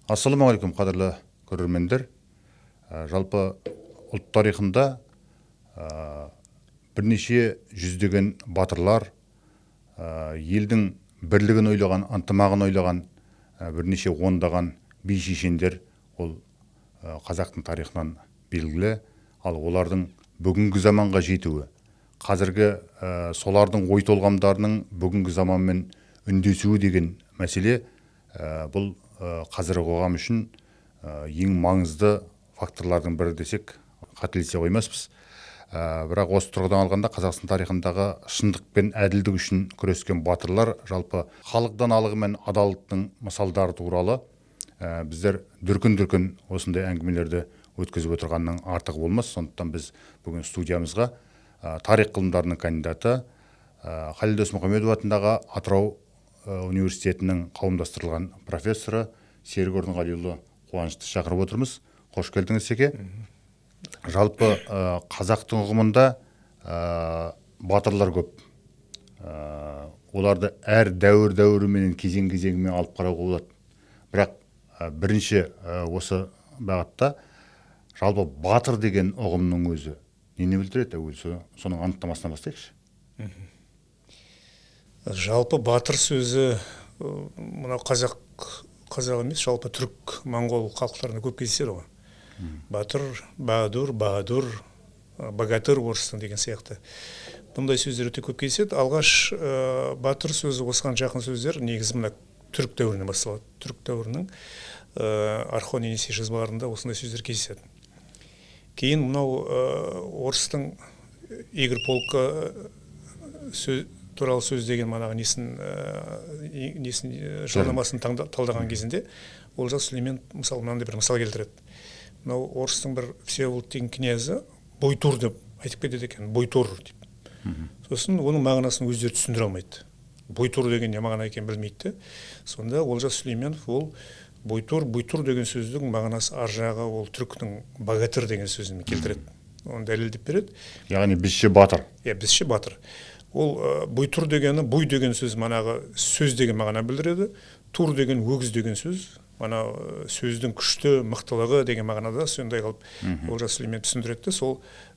Ассалаумағалейкум, қадірлі көрермендер. Жалпы ұлт тарихында бірнеше жүздеген батырлар, елдің бірлігін ойлаған, ынтымағын ойлаған бірнеше ондаған би шешендер ол қазақтың тарихынан белгілі. Ал олардың бүгінгі заманға жетуі, қазіргі солардың ой толғамдарының бүгінгі заманмен үндесуі деген мәселе бұл қазіргі қоғам үшін ең маңызды факторлардың бірі десек қателесе қоймаспыз. Бірақ осы тұрғыдан алғанда Қазақстан тарихындағы шындық пен әділдік үшін күрескен батырлар, жалпы халық даналығы мен адалдықтың мысалдары туралы біздер дүркін осындай әңгімелерді өткізіп отырғанның артығы болмас. Сондықтан біз бүгін студиямызға тарих ғылымдарының кандидаты Халел Досмұхамедов атындағы Атырау университетінің қауымдастырылған профессоры Серік Орынғалиұлы Қуанышты шақырып отырмыз. Қош келдіңіз, Секе. Жалпы қазақтың ұғымында батырлар көп. Оларды әр дәуірменен кезеңмен алып қарауға болады. Бірақ бірінші осы бағытта жалпы батыр деген ұғымның өзі нені білдіреді? Соның анықтамасынан бастайықшы. Жалпы батыр сөзі мынау қазақ емес, жалпы түрік, моңғол халықтарында көп кездеседі ғой. Батыр, баһадур, богатыр орыстың деген сияқты. Бұндай сөздер өте көп кездеседі. Алғаш батыр сөзі осыған жақын сөздер негізі мына түрік дәуірінен басталады. Түрік дәуірінің Орхон Енисей жазбаларында осындай сөздер кездеседі. Кейін мынау орыстың Игорь Полка туралы сөз деген манағы несін жарнамасын талдаған кезінде Олжас Сүлеймен мысалы мынандай бір мысал келтіреді. Мынау орыстың бір Всеволод деген князі Бойтур деп айтып кетеді екен, Бойтур деп. Сосын оның мағынасын өздері түсіндіре алмайды. Бойтур деген не мағына екенін білмейді. Сонда Олжас Сүлейменов ол Бойтур деген сөздің мағынасы ар жағы ол түріктің богатыр деген сөзін келтіреді. Оны дәлелдеп береді. Яғни бізше батыр. Бізше батыр. Ол Бойтур дегені, буй деген сөз манағы сөз деген мағына білдіреді. Тур деген өгіз деген сөз, мана сөздің күшті, мықтылығы деген мағынада сондай қылып Олжас Сүлеймен түсіндіреді.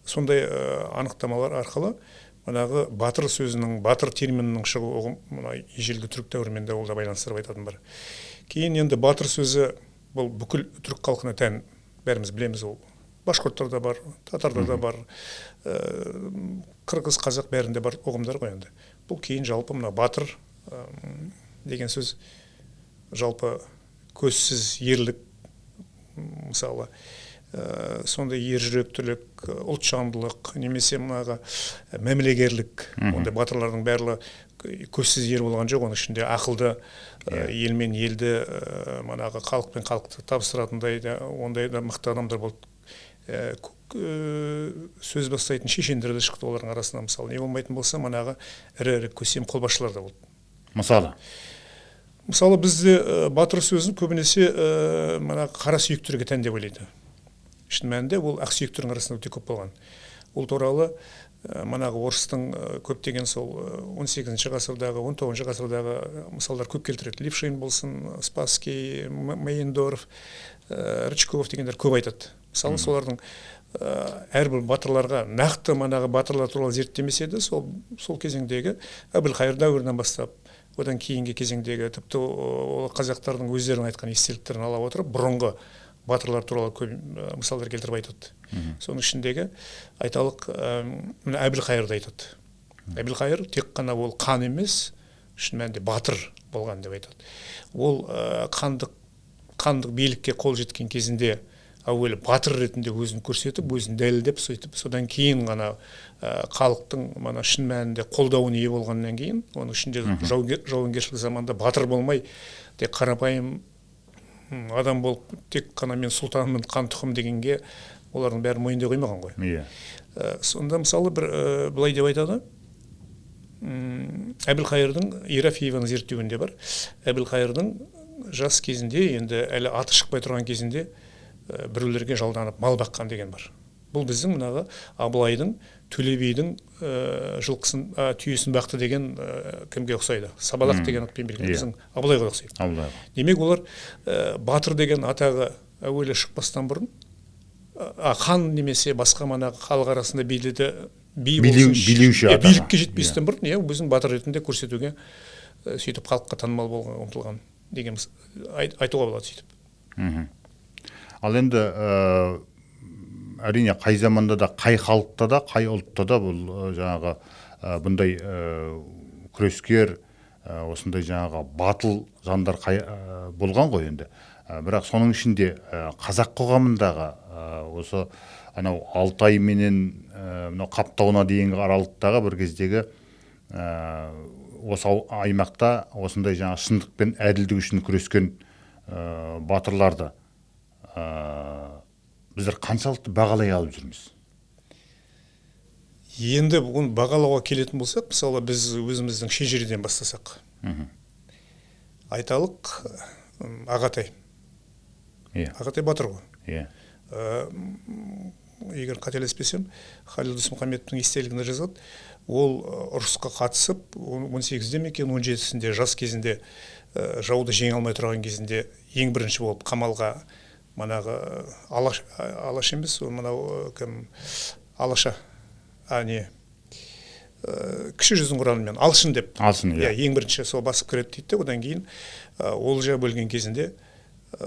Сондай анықтамалар арқылы манағы батыр сөзінің, батыр терминінің шығуы мына ежелгі түрік дәуірімен де ол да байланыстырып айтатын бар. Кейін енді батыр сөзі бұл бүкіл түрік халқына тән, бәріміз білеміз, ол башқұрттарда бар, татарда бар, қырғыз, қазақ бәрінде бар ұғымдар ғой енді. Бұл кейін жалпы мына батыр деген сөз жалпы көзсіз ерлік, мысалы сондай ержүректілік, ұлтжандылық, немесе мұнаға мәмілегерлік, ондай батырлардың барлығы көзсіз ер болған жоқ. Оның ішінде ақылды, елмен елді, манағы халықпен халықты табыстыратындай да, ондай да мықты адамдар болды. Сөз бастайтын шешендер де шықты олардың арасында. Мысалы, не болмайтын болса, манағы ірі көсем қолбасшылар да болды. Мысалы, бізде батыр сөзін көбінесе қара сүйектерге тән деп ойлайды. Шын мәнінде ол ақ сүйектердің арасында өте көп болған. Ол туралы манағы орыстың көптеген сол 18-ші ғасырдағы, 19-ші ғасырдағы мысалдар көп келтіреді. Лившин болсын, Спасский, Мейндорф, Рычков дегендер көп айтады. Мысалы, солардың әрбір батырларға нақты манағы батырлар туралы зерттемесе де, сол кезеңдегі Әбілқайыр дәуірінен бастап, одан кейінгі кезеңдегі тіпті қазақтардың өздерінің айтқан естеліктерін ала отырып, бұрынғы батырлар туралы көп мысалдар келтіріп айтады. Соның ішіндегі айталық Әбілқайырды айтады. Әбілқайыр тек қана ол қан емес, шын мәнінде батыр болған деп айтады. Ол қандық билікке қол жеткен кезінде әуелі батыр ретінде өзін көрсетіп, өзін дәлелдеп, сөйтіп, содан кейін ғана халықтың мана шын мәнінде қолдауына ие болғаннан кейін, оның ішінде жауынгершілік заманда батыр болмай, тек қарапайым адам болып, тек қана мен сұлтанмын, қан тұқым дегенге олардың бәрі мойындай қоймаған ғой. Сонда мысалы бір былай деп айтады, Әбілқайырдың Ерофееваның зерттеуінде бар. Әбілқайырдың жас кезінде, енді әлі аты шықпай тұрған кезінде біреулерге жалданып мал баққан деген бар. Бұл біздің мынағы Абылайдың Төле бидің жылқысын түйесін бақты деген кімге ұқсайды? Сабалақ деген атпен белгілі. Біздің Абылайға ұқсайды. Абылайға. Демек олар батыр деген атағы әуелі шықпастан бұрын хан немесе басқа мана халық арасында билеуші билікке жетпестен бұрын өзін батыр ретінде көрсетуге сөйтіп халыққа танымал болған ұмтылған деген айтуға болады сөйтіп. Ал енді әрине қай заманда да, қай халықта да, қай ұлтта да бұл жаңағы бұндай күрескер, осындай жаңағы батыл жандар болған ғой енді. Бірақ соның ішінде қазақ қоғамындағы осы анау Алтай менен мынау Қаптауына дейінгі аралықтағы бір кездегі осы аймақта осындай жаңа шындық пен әділдік үшін күрескен батырларды біздер қаншалықты бағалай алып жүрміз? Енді оны бағалауға келетін болсақ, мысалы біз өзіміздің шежіреден бастасақ. Айталық Ағатай. Ағатай батыр ғой. Егер қателеспесем, Халил Досмұхамедовтің естелігінде жазады, ол ұрысқа қатысып 18-де ме екен, 17-сінде жас кезінде жауды жеңе алмай тұрған кезінде ең бірінші болып қамалға манағы Алаш емес, мынау кім Алаша, кіші жүздің құранымен Алшын деп. Алшын, ең бірінші сол басып кіреді дейді. Одан кейін олжа бөлген кезінде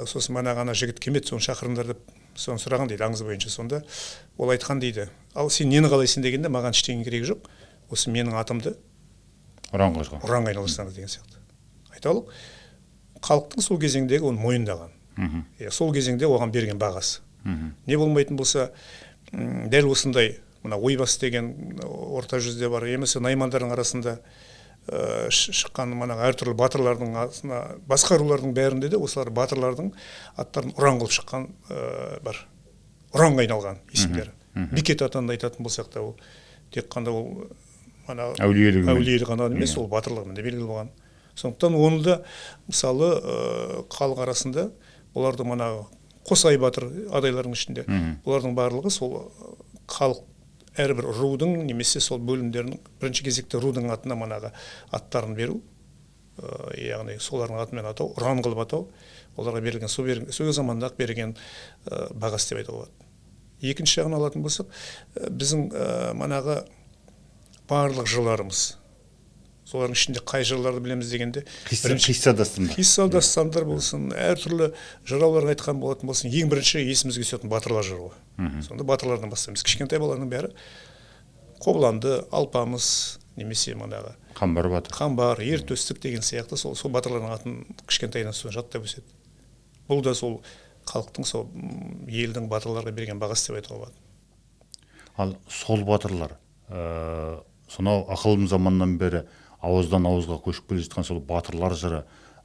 сосын манағы жігіт келмеді, соны шақырыңдар деп соны сұраған дейді, аңыз бойынша. Сонда ол айтқан дейді, ал сен нені қалайсың дегенде, маған ештеңе керегі жоқ, осы менің атымды ұранға айналдырсаңыз деген сияқты. Айталық, халықтың сол кезеңдегі оны мойындаған. Сол кезеңде оған берген бағасы. Не болмайтын болса, дәл осындай мына Ойбас деген орта жүзде бар, емесі наймандардың арасында шыққан әртүрлі батырлардың арасында, басқа рулардың бәрінде де осылар батырлардың аттарын ұран қылып шыққан бар. Ұранға айналған есімдері. Бекет атанды айтатын болсақ та, ол тек қана ол әулиелік ғана емес, ол батырлығымен де белгілі болған. Сондықтан оны да мысалы халық арасында оларды Қосай батыр адайлардың ішінде, олардың барлығы сол халық әрбір рудың немесе сол бөлімдерінің бірінші кезекте рудың атына аттарын беру, яғни солардың атымен атау, ұран қылып атау, оларға берілген сол заманда-ақ берілген бағасы деп айтуға болады. Екінші жағын алатын болсақ, біздің барлық жырларымыз, солардың ішінде қай жырларды білеміз дегенде, қисса дастандар болсын, әртүрлі жыраулар айтқан болатын болсын, ең бірінші есімізге түсетін батырлар жыры. Сонда батырлардан бастаймыз. Кішкентай баланың бәрі Қобыланды, Алпамыс, немесе Қамбар, Ертөстік деген сияқты сол батырлардың атын кішкентайынан жаттап өседі. Бұл да сол халықтың, сол елдің батырларға берген бағасы деп айтуға болады. Ал сол батырлар, сонау ақылым заманнан бері ауыздан ауызға көшіп келе жатқан сол батырлар жыры,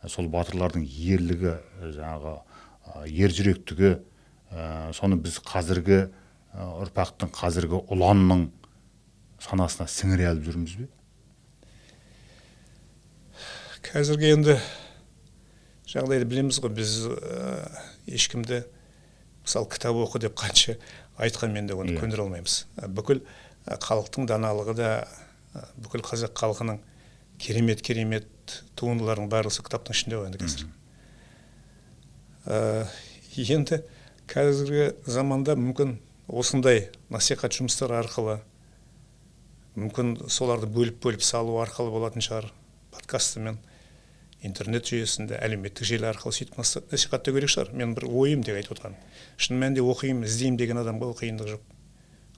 сол батырлардың ерлігі, жаңағы ержүректігі, соны біз қазіргі ұрпақтың, қазіргі ұланның санасына сіңіре алып жүрміз бе? Қазіргі енді жағдайды білеміз ғой, біз ешкімді мысалы кітап оқы деп қанша айтқанмен де оны көндіре алмаймыз. Бүкіл халықтың даналығы да, бүкіл қазақ халқының керемет туындылардың барлығы сол кітаптың ішінде ғой енді қазір. Енді қазіргі заманда мүмкін осындай насихат жұмыстары арқылы, мүмкін соларды бөліп салу арқылы болатын шығар, подкастымен, интернет жүйесінде, әлеуметтік желі арқылы сөйтіп насихаттау керек шығар. Мен бір ойым деп айтып отырған. Шын мәнінде оқимын, іздеймін деген адамға қиындық жоқ.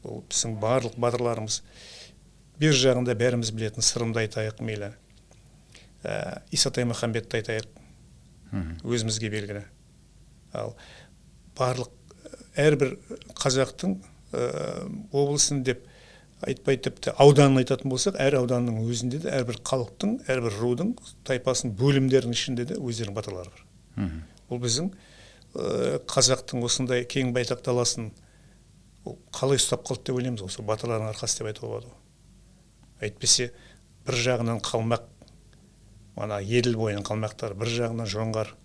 Ол біздің барлық батырларымыз, бер жағында бәріміз білетін Сырымды айтайық, мейлі Исатай Махамбетті айтайық, өзімізге белгілі. Ал барлық әрбір қазақтың облысын деп айтпай, тіпті ауданын айтатын болсақ, әр ауданның өзінде де әрбір халықтың, әрбір рудың, тайпасының бөлімдерінің ішінде де өздерінің батырлары бар. Бұл біздің қазақтың осындай кең байтақ даласын қалай ұстап қалды деп ойлаймыз, осы батырлардың арқасы деп айтуға болады. Әйтпесе, бір жағынан қалмақ, Еділ бойының қалмақтар, бір жағынан жоңғар,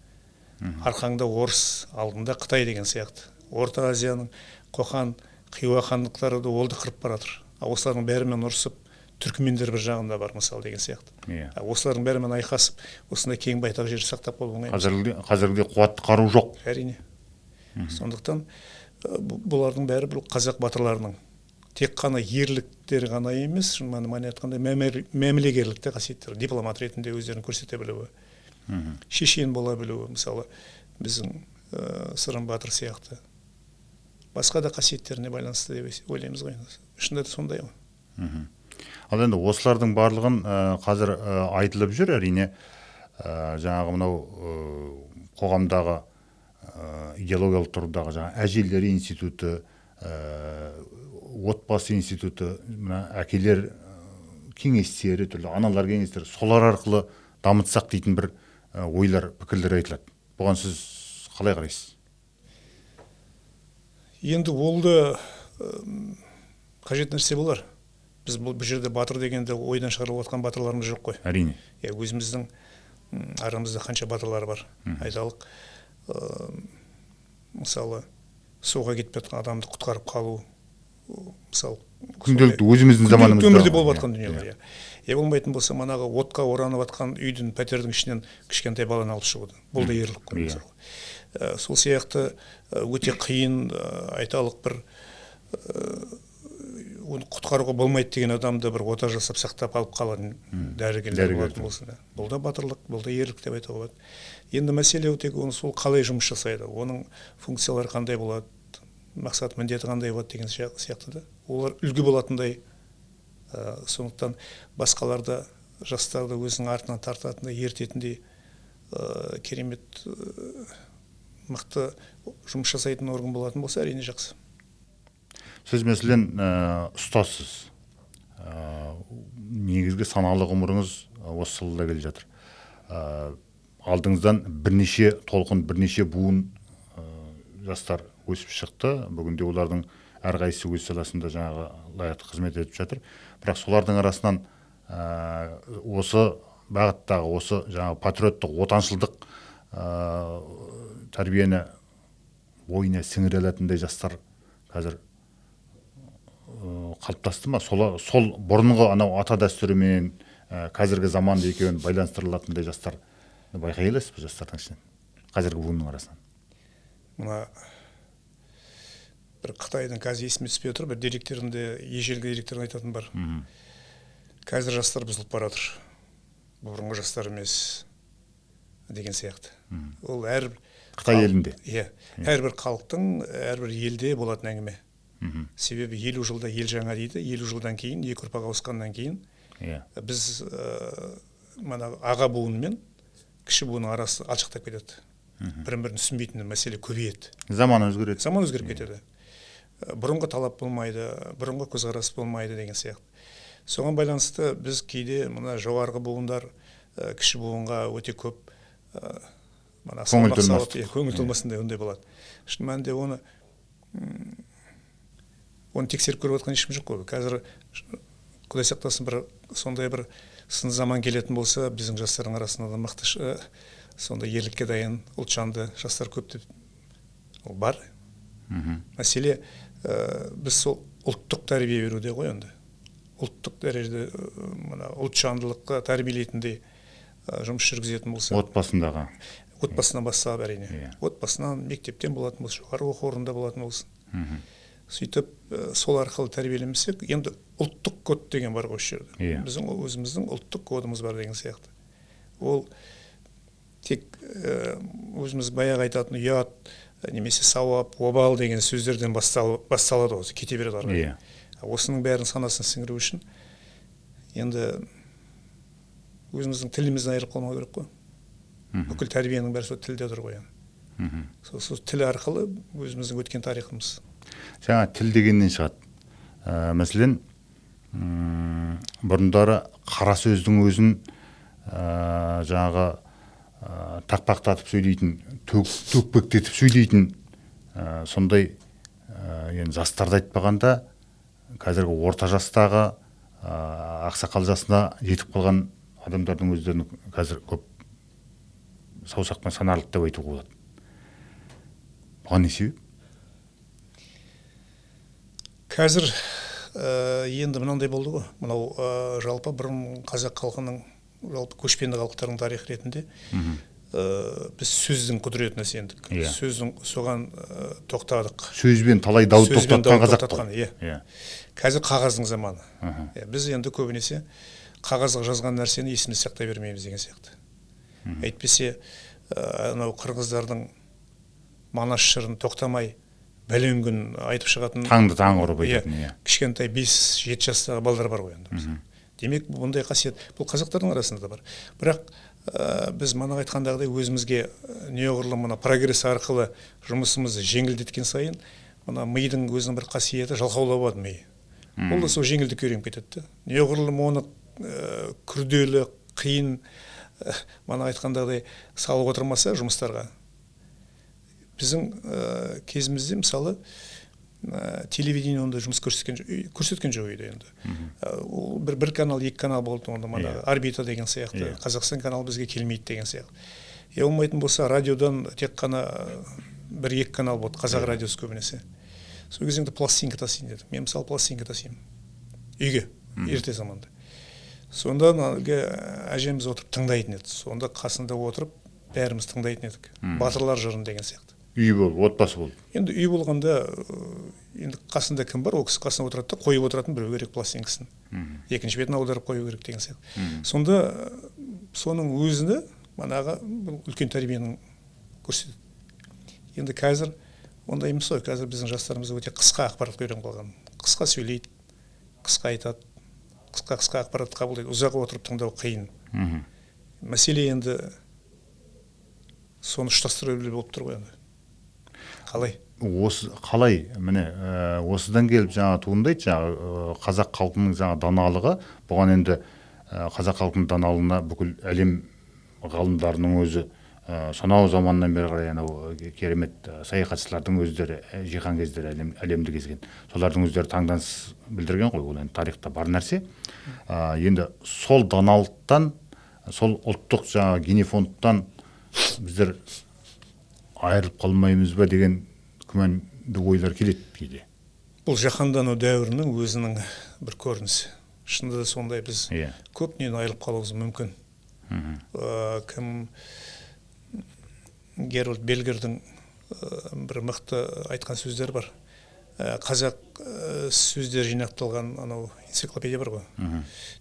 арқаңда орыс, алдында Қытай деген сияқты. Орта Азияның Қоқан, Хиуа хандықтары да олды қырып баратыр. Осылардың бәрімен ұрысып, түркмендер бір жағында бар мысалы деген сияқты. Осылардың бәрімен айқасып, осындай кең байтақ жерді сақтап қалу оңай емес. Қазірде қуатты қару жоқ. Әрине. Сондықтан бұлардың бәрі бұл қазақ батырларының тек қана ерліктері ғана емес, шынымен айтқанда мәмілегерлік те қасиеттері, дипломат ретінде өздерін көрсете білуі, шешен бола білуі, мысалы біздің Сырым батыр сияқты басқа да қасиеттеріне байланысты деп ойлаймыз ғой. Шынында да сондай ғой. Ал енді осылардың барлығын қазір айтылып жүр, әрине жаңағы мынау қоғамдағы идеологиялық тұрғыдағы жаңағы әжелер институты, отбасы институты, әкелер кеңестері, түрлі аналар кеңестері, солар арқылы дамытсақ дейтін бір ойлар, пікірлер айтылады. Бұған сіз қалай қарайсыз? Енді ол да қажет нәрсе болар. Біз бұл жерде батыр дегенде ойдан шығарылып отқан батырларымыз жоқ қой. Әрине. Өзіміздің арамызда қанша батырлар бар. Айталық, мысалы, суға кетіп жатқан адамды құтқарып қалу, мысалы, күнделікті өзіміздің заманымызда өмірде болып жатқан дүниелер. Болмайтын болса, манағы отқа оранып жатқан үйдің, пәтердің ішінен кішкентай баланы алып шығуды. Бұл да ерлік қой, мысалы. Сол сияқты өте қиын, айталық бір оны құтқаруға болмайды деген адамды бір ота жасап сақтап алып қалатын дәрігерлер болатын болса, бұл да батырлық, бұл да ерлік деп айтуға болады. Енді мәселе тек оны сол қалай жұмыс жасайды, оның функциялары қандай болады, мақсат міндеті қандай болады деген сияқты да. Олар үлгі болатындай, сондықтан басқаларды, жастарды өзінің артынан тартатындай, ертетіндей керемет мықты жұмыс жасайтын орган болатын болса, әрине жақсы. Сіз мәселен ұстазсыз, негізгі саналы ғұмырыңыз осы салада келе жатыр. Алдыңыздан бірнеше толқын, бірнеше буын жастар өсіп шықты. Бүгінде олардың әрқайсысы өз саласында жаңағы лайықты қызмет етіп жатыр. Бірақ солардың арасынан осы бағыттағы, осы жаңағы патриоттық, отаншылдық тәрбиені ойына сіңіре алатындай жастар қазір қалыптасты ма? Сол бұрынғы анау ата дәстүрімен қазіргі заманды екеуін байланыстырылатындай жастар байқай аласыз ба жастардың ішінен, қазіргі буынның арасынан? Мына бір Қытайдың қазір есіме түспей отыр, бір деректерінде, ежелгі деректерін айтатын бар. Қазір жастар бұзылып баратыр, бұрынғы жастар емес деген сияқты. Ол әрбір Қытай елінде. Әрбір халықтың, әрбір елде болатын әңгіме. Себебі 50 жылда ел жаңа дейді, 50 жылдан кейін, екі ұрпақ ауысқаннан кейін, біз аға буын мен кіші буынның арасы алшақтап кетеді. Бірін-бірін түсінбейтін мәселе көбейеді. Заман өзгереді. Заман өзгеріп кетеді. Бұрынғы талап болмайды, бұрынғы көзқарас болмайды деген сияқты. Соған байланысты біз кейде мына жоғарғы буындар кіші буынға өте көп көңіл толмасындай ондай болады. Шын мәнінде оны тексеріп көріп отқан ешкім жоқ қой. Қазір Құдай сақтасын, бір сондай бір сын заман келетін болса, біздің жастардың арасында да мықты сондай ерлікке дайын ұлтжанды жастар көп деп бар. Мәселе біз сол ұлттық тәрбие беруде ғой енді. Ұлттық дәрежеде ұлтжандылыққа тәрбиелейтіндей жұмыс жүргізетін болса. Отбасындағы. Отбасынан бастап әрине. Отбасынан, мектептен болатын болсын, жоғары оқу орнында болатын болсын. Сөйтіп, сол арқылы тәрбиелемесек, енді ұлттық код деген бар ғой осы жерде. Біздің өзіміздің ұлттық кодымыз бар деген сияқты. Ол тек өзіміз баяғы айтатын ұят, немесе сауап, обал деген сөздерден басталады осы, кете береді арқылы. Осының бәрін санасына сіңіру үшін енді өзіміздің тілімізден айырып қалмау керек қой. Бүкіл тәрбиенің бәрі сол тілде тұр ғой. Сол тіл арқылы өзіміздің өткен тарихымыз. Жаңа тіл дегеннен шығады. Мәселен, бұрындары қара сөздің өзін жаңағы тақпақтатып сөйлейтін, төкпектетіп сөйлейтін сондай жастарды айтпағанда, қазіргі орта жастағы ақсақал жасына жетіп қалған адамдардың өздерін қазір көп саусақпен санарлық деп айтуға болады. Бұған не себеп? Қазір енді мынандай болды ғой, мынау жалпы бұрын қазақ халқының жалпы көшпенді халықтардың тарихы ретінде біз сөздің құдіретіне сендік. Сөздің соған тоқтадық. Сөзбен талай дау тоқтатқан қазақ қой. Қазір қағаздың заманы. Біз енді көбінесе қағазға жазған нәрсені есімізде сақтай бермейміз деген сияқты. Әйтпесе анау қырғыздардың Манас жырын тоқтамай бәлен күн айтып шығатын таңды таң ұрып айтатын. Кішкентай 5-7 жастағы балдар бар ғой енді. Демек бұндай қасиет бұл қазақтардың арасында бар. Бірақ біз мана айтқандағыдай өзімізге неғұрлым мына прогресс арқылы жұмысымызды жеңілдеткен сайын мына мидың өзінің бір қасиеті жалқаулап ми. Ол да сол жеңілдікке үйреніп кетеді. Неғұрлым оны күрделі, қиын мана айтқандағыдай салып отырмаса жұмыстарға. Біздің кезімізде мысалы телевидение онда жұмыс көрсеткен жоқ еді енді. Ол бір канал, 2 канал болды, онда мана орбита деген сияқты, Қазақстан каналы бізге келмейді деген сияқты. Болмайтын болса радиодан тек қана 1-2 канал болды, қазақ радиосы көбінесе. Сол кезеңде пластинка тасиын дедім. Мен мысалы пластинка тасиын үйге, ерте заманда. Сонда әжеміз отырып тыңдайтын еді. Сонда қасында отырып бәріміз тыңдайтын едік. Батырлар жырын деген сияқты. Үй болды, отбасы болды. Енді үй болғанда, енді қасында кім бар, ол кісі қасына отырады да, қойып отыратын біреу керек пластинкасын. Екінші бетін аударып қою керек деген сияқты. Сонда соның өзіне манағы үлкен тәрбиенің көрсетеді. Енді қазір ондай емес қой, қазір біздің жастарымыз өте қысқа ақпарат үйреніп қалған. Қысқа сөйлейді, қысқа айтады, қысқа ақпарат қабылдайды. Ұзақ отырып тыңдау қиын. Мәселе енді соны ұштастыра білу болып тұр ғой енді. Қалай? Қалай, міне, осыдан келіп жаңа туындайды, жаңа қазақ халқының жаңа даналығы, бұған енді қазақ халқының даналығына бүкіл әлем ғалымдарының өзі сонау заманнан бері қарай анау керемет саяхатшылардың өздері жиһан кездері әлемді кезген. Солардың өздері таңданыс білдірген ғой, ол енді тарихта бар нәрсе. Енді сол даналықтан, сол ұлттық жаңа генофондтан біздер айырылып қалмаймыз ба деген күмәнді ойлар келеді кейде. Бұл жаһандану дәуірінің өзінің бір көрінісі. Шынында да сондай, біз көп нені айырылып қалуымыз мүмкін. Кім Герольд Бельгердің бір мықты айтқан сөздері бар. Қазақ сөздері жинақталған анау энциклопедия бар ғой,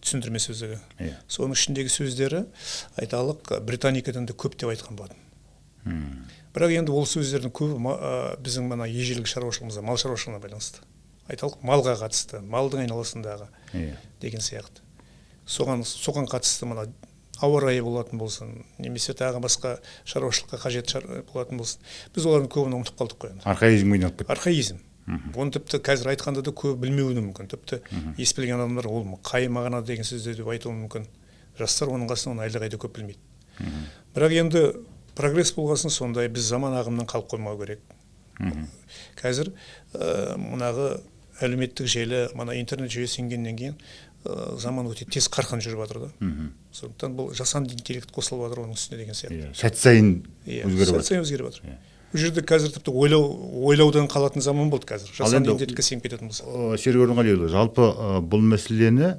түсіндірме сөздігі. Соның ішіндегі сөздері айталық Британикадан да көп деп айтқан болатын. Бірақ енді ол сөздердің көбі біздің мына ежелгі шаруашылығымызда, мал шаруашылығына байланысты. Айталық малға қатысты, малдың айналасындағы деген сияқты. Соған қатысты мына ауа райы болатын болсын, немесе тағы басқа шаруашылыққа қажет болатын болсын. Біз олардың көбін ұмытып қалдық қой. Архаизм ойнап кетті. Архаизм. Оны тіпті қазір айтқанда да көп білмеуі мүмкін. Тіпті ес білген адамдар ол қай мағына деген сөздер деп айтуы мүмкін. Жастар оның қасынан оны әлдеқайда көп білмейді. Бірақ енді прогресс болғасын сондай, біз заман ағымынан қалып қоймау керек. Қазір мұнағы әлеуметтік желі, мына интернет жүйесі енгеннен кейін заман өте тез қарқын жүріп жатыр да. Сондықтан бұл жасанды интеллект қосылып жатыр оның үстіне деген сияқты. Сәт сайын өзгеріп жатыр. Бұл жерде қазір тіпті ойлаудан қалатын заман болды қазір. Жасанды интеллектке сеніп кететін болса. Серік Өрінғалиұлы, жалпы бұл мәселені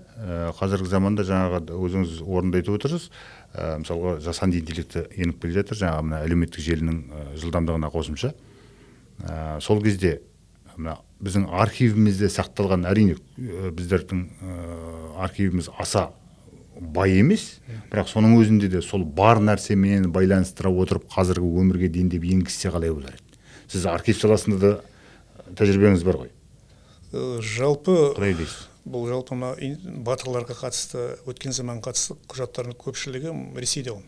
қазіргі заманда жаңағы өзіңіз орында айтып отырсыз. Мысалға жасанды интеллекті еніп келе жатыр, жаңағы мына әлеуметтік желінің жылдамдығына қосымша. Сол кезде біздің архивімізде сақталған, әрине біздердің архивіміз аса бай емес, бірақ соның өзінде де сол бар нәрсемен байланыстыра отырып қазіргі өмірге дейін деп енгізсе қалай болар еді? Сіз архив саласында да тәжірибеңіз бар ғой. Жалпы бұл жалпы батырларға қатысты, өткен заманға қатысты құжаттардың көпшілігі Ресейде он.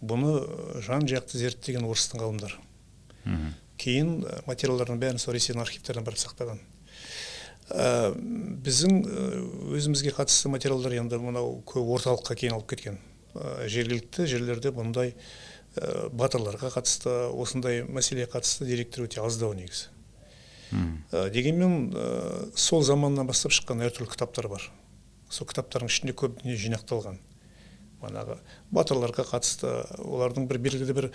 Бұны жан жақты зерттеген орыстың ғалымдары. Кейін материалдардың бәрін сол Ресейдің архивтерінен барып сақтаған. Біздің өзімізге қатысты материалдар енді мынау көп орталыққа кейін алып кеткен. Жергілікті жерлерде бұндай батырларға қатысты, осындай мәселеге қатысты деректер өте аздау негізі. Дегенмен сол заманнан бастап шыққан әртүрлі кітаптар бар. Сол кітаптардың ішінде көп дүние жинақталған. манағы батырларға қатысты, олардың бір белгілі бір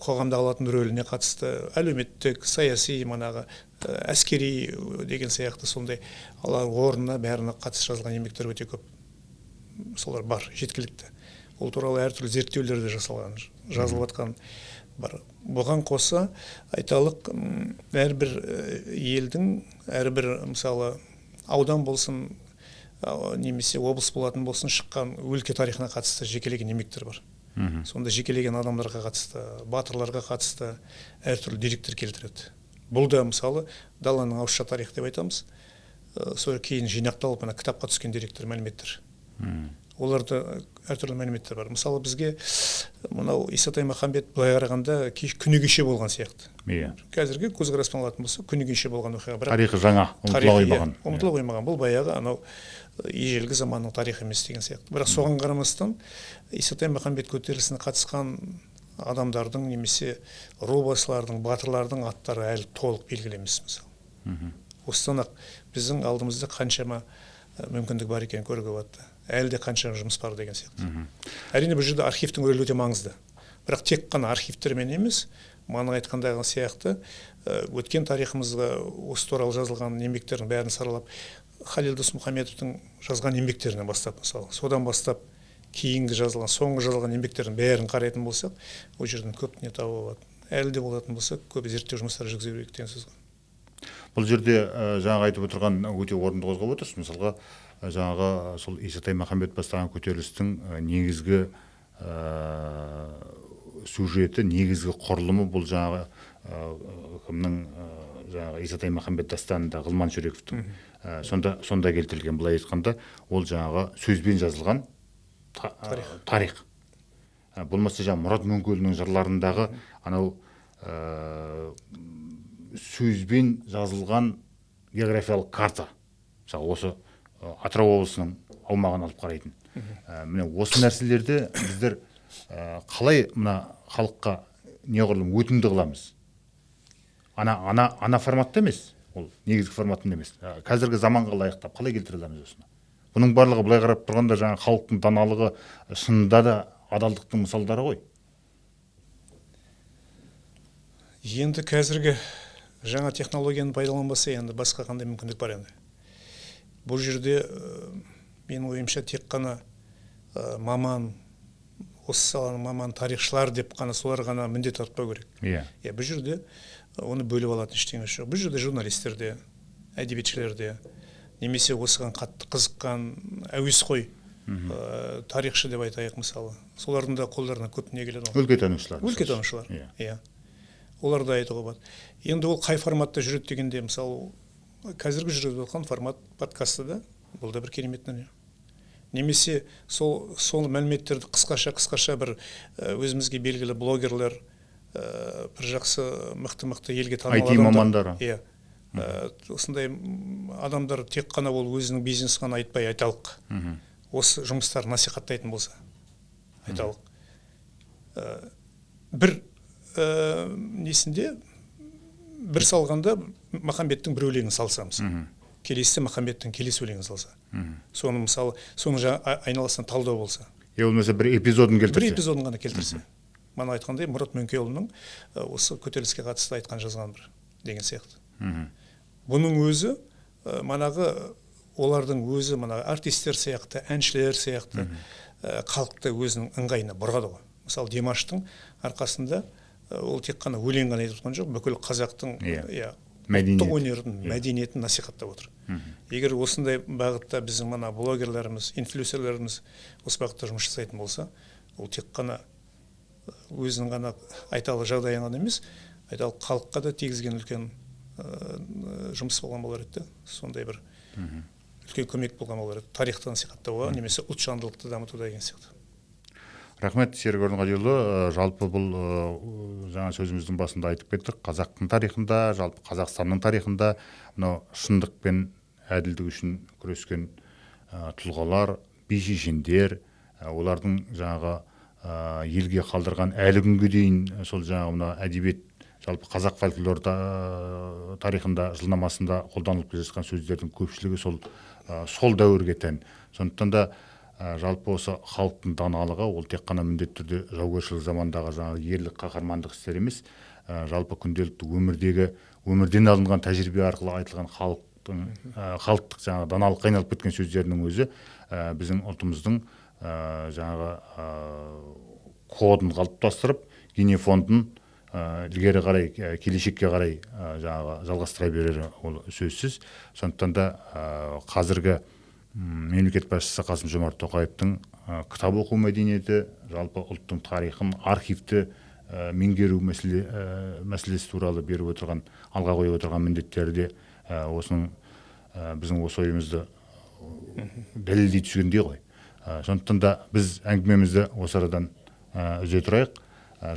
қоғамда алатын рөліне қатысты, әлеуметтік, саяси, манағы әскери деген сияқты сондай орнына бәріне қатысты жазылған еңбектер өте көп. Солар бар, жеткілікті. Ол туралы әртүрлі зерттеулер де жасалған, жазылып жатқан бар. Бұған қоса айталық, әрбір елдің, әрбір мысалы аудан болсын, немесе облыс болатын болсын, шыққан өлке тарихына қатысты жекелеген еңбектер бар. Сонда жекелеген адамдарға қатысты, батырларға қатысты әртүрлі деректер келтіреді. Бұл да мысалы даланың ауызша тарихы деп айтамыз. Сол кейін жинақталып, кітапқа түскен деректер, мәліметтер. Оларда әртүрлі мәліметтер бар. Мысалы бізге мынау Исатай Махамбет былай қарағанда күні кеше болған сияқты. Қазіргі көзқараспен алатын болса, күні кеше болған оқиға. Тарихы жаңа, ұмытыла қоймаған. Ұмытыла қоймаған. Бұл баяғы анау ежелгі заманның тарихы емес деген сияқты. Бірақ соған қарамастан Исатай Махамбет көтерілісіне қатысқан адамдардың немесе рубасылардың, батырлардың аттары әлі толық белгілі емес мысалы. Осыдан ақ біздің алдымызда қаншама мүмкіндік бар екенін көруге болады. Әлі де қанша жұмыс бар деген сияқты. Әрине бұл жерде архивтің рөлі өте маңызды. Бірақ тек қана архивтермен емес, маның айтқандаған сияқты өткен тарихымызға осы туралы жазылған еңбектердің бәрін саралап, Халил Досмұхамедовтың жазған еңбектерінен бастап, мысалы, содан бастап кейінгі жазылған, соңғы жазылған еңбектердің бәрін қарайтын болсақ, ол жерден көп не табуға болады. Әлі де болатын болса, көп зерттеу жұмыстары жүргізу керек деген сөз. Бұл жерде жаңағы айтып отырған өте орынды қозғап отырсыз. Мысалға, жаңағы сол Исатай Махамбет бастаған көтерілістің негізгі сюжеті, негізгі құрылымы бұл жаңағы кімнің жаңағы Исатай Махамбет дастанында Ғылман Шөрековтің сонда келтірілген. Былай айтқанда, ол жаңағы сөзбен жазылған тарих. Болмаса жаңағы Мұрат Мөңкеұлының жырларындағы анау сөзбен жазылған географиялық карта. Мысалы осы Атырау облысының аумағын алып қарайтын. Міне осы нәрселерді біздер қалай мына халыққа неғұрлым өтімді қыламыз? Ана форматта емес, ол негізгі форматында емес. Қазіргі заманға лайықтап қалай келтіре аламыз осыны? Бұның барлығы былай қарап тұрғанда жаңа халықтың даналығы шынында да адалдықтың мысалдары ғой. Енді қазіргі жаңа технологияны пайдаланбаса, енді басқа қандай мүмкіндік бар енді. Бұл жерде менің ойымша тек қана маман, осы саланың маман тарихшылар деп қана солар ғана міндет артпау керек. Бұл жерде оны бөліп алатын ештеңе жоқ. Бұл жерде журналистерде, әдебиетшілерде, немесе осыған қатты қызыққан әуесқой тарихшы деп айтайық мысалы. Солардың да қолдарына көп не келеді. Өлкетанушылар. Оларды айтуға болады. Енді ол қай форматта жүреді дегенде, мысалы, қазіргі жүріп жатқан формат подкасты да, бұл да бір керемет дүние. Немесе сол мәліметтерді қысқаша бір өзімізге белгілі блогерлер, бір жақсы мықты елге танымал IT мамандары. Осындай адамдар тек қана ол өзінің бизнесін ғана айтпай айталық. Осы жұмыстар насихаттайтын болса, айталық. Бір несінде бір салғанда Махамбеттің бір өлеңін салсамыз, келесі Махамбеттің келесі өлеңін салса, соны мысалы, соны айналасынан талдау болса. Болмаса бір эпизодын келтірсе. Бір эпизодын ғана келтірсе. Мана айтқандай Мұрат Мөңкеұлының осы көтеріліске қатысты айтқан жазған бір деген сияқты. Бұның өзі манағы олардың өзі манағы артистер сияқты, әншілер сияқты халықты өзінің ыңғайына бұрғады ғой. Мысалы Димаштың арқасында ол тек қана өлең ғана айтып отқан жоқ, бүкіл қазақтың ұлттық өнерін, мәдениетін насихаттап отыр. Егер осындай бағытта біздің мана блогерлеріміз, инфлюенсерлеріміз осы бағытта жұмыс жасайтын болса, ол тек қана өзінің ғана айталы жағдайын ғана емес, айталы халыққа да тигізген үлкен жұмыс болған болар еді. Сондай бір үлкен көмек болған болар еді. Тарихты насихаттауға, немесе ұлтжандылықты дамытуда деген сияқты. Рахмет, Серік Орынғалиұлы. Жалпы бұл жаңа сөзіміздің басында айтып кеттік. Қазақтың тарихында, жалпы Қазақстанның тарихында мынау шындық пен әділдік үшін күрескен тұлғалар, би-шешендер, олардың жаңағы елге қалдырған әлі күнге дейін сол жаңағы мына әдебиет, жалпы қазақ фольклор тарихында жылнамасында қолданылып келе жатқан сөздердің көпшілігі сол дәуірге тән. Сондықтан да жалпы осы халықтың даналығы ол тек қана міндетті түрде жаугершілік замандағы жаңағы ерлік қаһармандық істер емес, жалпы күнделікті өмірден алынған тәжірибе арқылы айтылған халықтық жаңағы даналыққа айналып кеткен сөздерінің өзі біздің ұлтымыздың жаңағы кодын қалыптастырып, генефондын ілгері қарай, келешекке қарай жаңағы жалғастыра берері ол сөзсіз. Сондықтан да қазіргі мемлекет басшысы Қасым-Жомарт Тоқаевтың кітап оқу мәдениеті, жалпы ұлттың тарихын архивті меңгеру мәселесі туралы беріп отырған, алға қойып отырған міндеттері де осының біздің осы ойымызды дәлелдей түскендей ғой. Сондықтан да біз әңгімемізді осы арадан үзе тұрайық.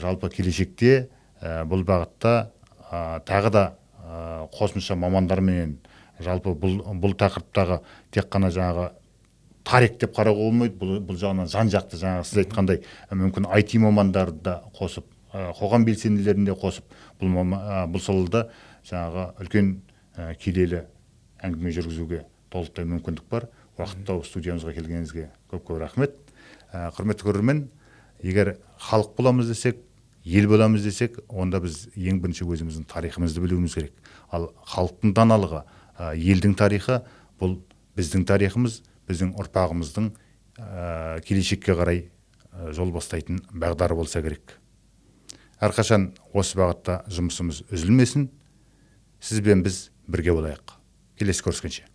Жалпы келешекте бұл бағытта тағы да қосымша мамандармен, жалпы бұл тақырыптағы тек қана жаңағы тарих деп қарауға болмайды, бұл жағынан жан-жақты, жаңағы сіз айтқандай мүмкін IT мамандарды да қосып, қоғам белсенділерін де қосып, бұл салада жаңағы үлкен келелі әңгіме жүргізуге толықтай мүмкіндік бар. Уақыт тауып студиямызға келгеніңізге көп рахмет. Құрметті көрермен, егер халық боламыз десек, ел боламыз десек, онда біз ең бірінші өзіміздің тарихымызды білуіміз керек. Ал халықтың даналығы, елдің тарихы бұл біздің тарихымыз, біздің ұрпағымыздың келешекке қарай жол бастайтын бағдары болса керек. Әрқашан осы бағытта жұмысымыз үзілмесін. Сіз бен біз бірге болайық. Келесі көріскенше.